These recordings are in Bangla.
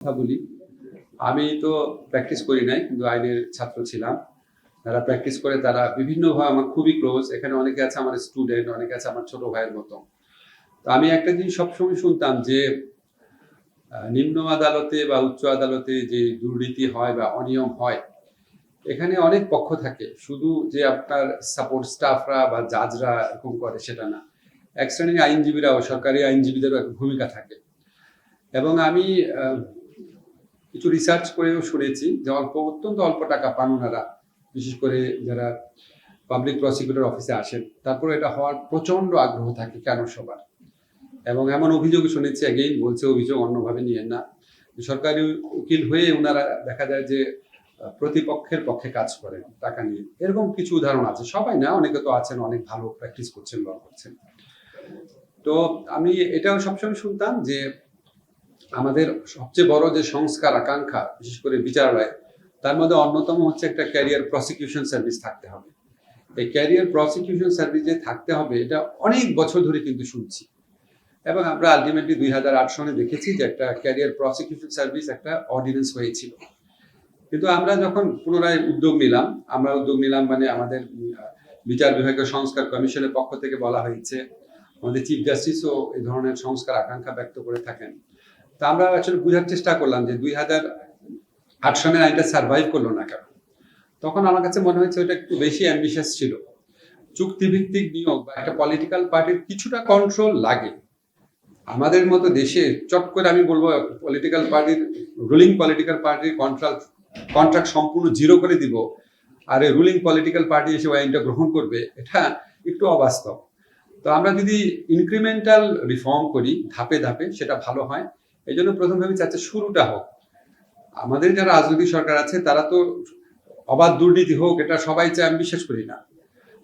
কথা বলি। আমি তো প্র্যাকটিস করি নাই, কিন্তু আইনের ছাত্র ছিলাম। যারা প্র্যাকটিস করে তারা বিভিন্নভাবে আমার খুবই ক্লোজ। এখানে অনেকে আছে আমার স্টুডেন্ট, অনেকে আছে আমার ছোট ভাইয়ের মতো। তো আমি একটা জিনিস সবসময় শুনতাম যে নিম্ন আদালতে বা উচ্চ আদালতে যে দুর্নীতি হয় বা অনিয়ম হয়, এখানে অনেক পক্ষ থাকে। শুধু যে আপনার সাপোর্ট স্টাফরা বা জাজরা এরকম করে সেটা না, এক শ্রেণীর আইনজীবীরাও, সরকারি আইনজীবীদেরও একটা ভূমিকা থাকে। এবং আমি কিছু রিসার্চ করেও শুনেছি যে অত্যন্ত অল্প টাকা পান ওনারা, বিশেষ করে যারা পাবলিক প্রসিকিউটর অফিসে আসেন। তারপরে এটা হওয়ার প্রচন্ড আগ্রহ থাকে কেন সবার। এবং এমন অভিযোগ শুনেছি, এগেইন বলছে অভিযোগ অন্যভাবে নিয়েন না, সরকারি উকিল হয়ে ওনারা দেখা যায় যে প্রতিপক্ষের পক্ষে কাজ করেন টাকা নিয়ে। এরকম কিছু উদাহরণ আছে, সবাই না, অনেকে তো আছেন অনেক ভালো প্র্যাকটিস করছেন, ল করছেন। তো আমি এটাও সবসময় শুনতাম যে আমাদের সবচেয়ে বড় যে সংস্কার আকাঙ্ক্ষা, বিশেষ করে বিচারালয়, তার মধ্যে অন্যতম হচ্ছে একটা ক্যারিয়ার প্রসিকিউশন সার্ভিস থাকতে হবে। এই ক্যারিয়ার প্রসিকিউশন সার্ভিস যে থাকতে হবে, এটা অনেক বছর ধরে কিন্তু শুনছি। এবং আমরা আলটিমেটলি 2008 সনে দেখেছি যে একটা ক্যারিয়ার প্রসিকিউশন সার্ভিস একটা অর্ডিন্যান্স হয়েছিল। কিন্তু আমরা যখন পুনরায় উদ্যোগ নিলাম মানে আমাদের বিচার বিভাগীয় সংস্কার কমিশনের পক্ষ থেকে বলা হয়েছে, আমাদের চিফ জাস্টিসও এই ধরনের সংস্কার আকাঙ্ক্ষা ব্যক্ত করে থাকেন। তা আমরা আসলে বোঝার চেষ্টা করলাম যে 2008 সনের আইনটা সার্ভাইভ করলো না কেন। তখন আমার কাছে মনে হয়েছে ওটা একটু বেশি অ্যাম্বিশাস ছিল। চুক্তিভিত্তিক নিয়োগ বা একটা পলিটিক্যাল পার্টির কিছুটা কন্ট্রোল লাগে। আমাদের মতো দেশে চট করে আমি বলবো পলিটিক্যাল পার্টির, রুলিং পলিটিক্যাল পার্টির কন্ট্রাক্ট সম্পূর্ণ জিরো করে দিব, আর এই রুলিং পলিটিক্যাল পার্টি এসে আইনটা গ্রহণ করবে, এটা একটু অবাস্তব। তো আমরা যদি ইনক্রিমেন্টাল রিফর্ম করি ধাপে ধাপে, সেটা ভালো হয়। এই জন্য প্রথমে আমি চাচ্ছি শুরুটা হোক। আমাদের যারা রাজনৈতিক সরকার আছে তারা তো অবাধ দুর্নীতি হোক এটা সবাই চায়, আমি বিশ্বাস করি না।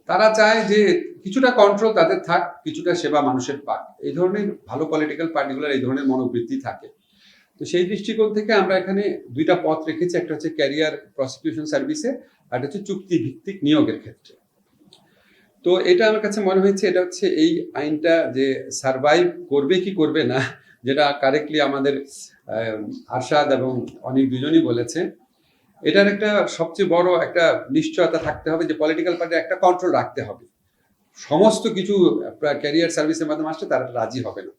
তারা চায় যে কিছুটা কন্ট্রোল তাদের থাক, কিছুটা সেবা মানুষের পাক। এই ধরনের ভালো পলিটিক্যাল পার্টিগুলোর এই ধরনের মনোবৃত্তি থাকে। তো সেই দৃষ্টিকোণ থেকে আমরা এখানে দুইটা পথ রেখেছি, একটা হচ্ছে ক্যারিয়ার প্রসিকিউশন সার্ভিসে, আর একটা হচ্ছে চুক্তিভিত্তিক নিয়োগের ক্ষেত্রে। তো এটা আমার কাছে মনে হয়েছে এটা হচ্ছে এই আইনটা যে সার্ভাইভ করবে কি করবে না, যেটা কারেক্টলি আমাদের আরশাদ এবং অনেক দুজনই বলেছে, এটার একটা সবচেয়ে বড় একটা নিশ্চয়তা থাকতে হবে যে পলিটিক্যাল পার্টি একটা কন্ট্রোল রাখতে হবে। সমস্ত কিছু ক্যারিয়ার সার্ভিসের মাধ্যমে আসলে তারা রাজি হবে না।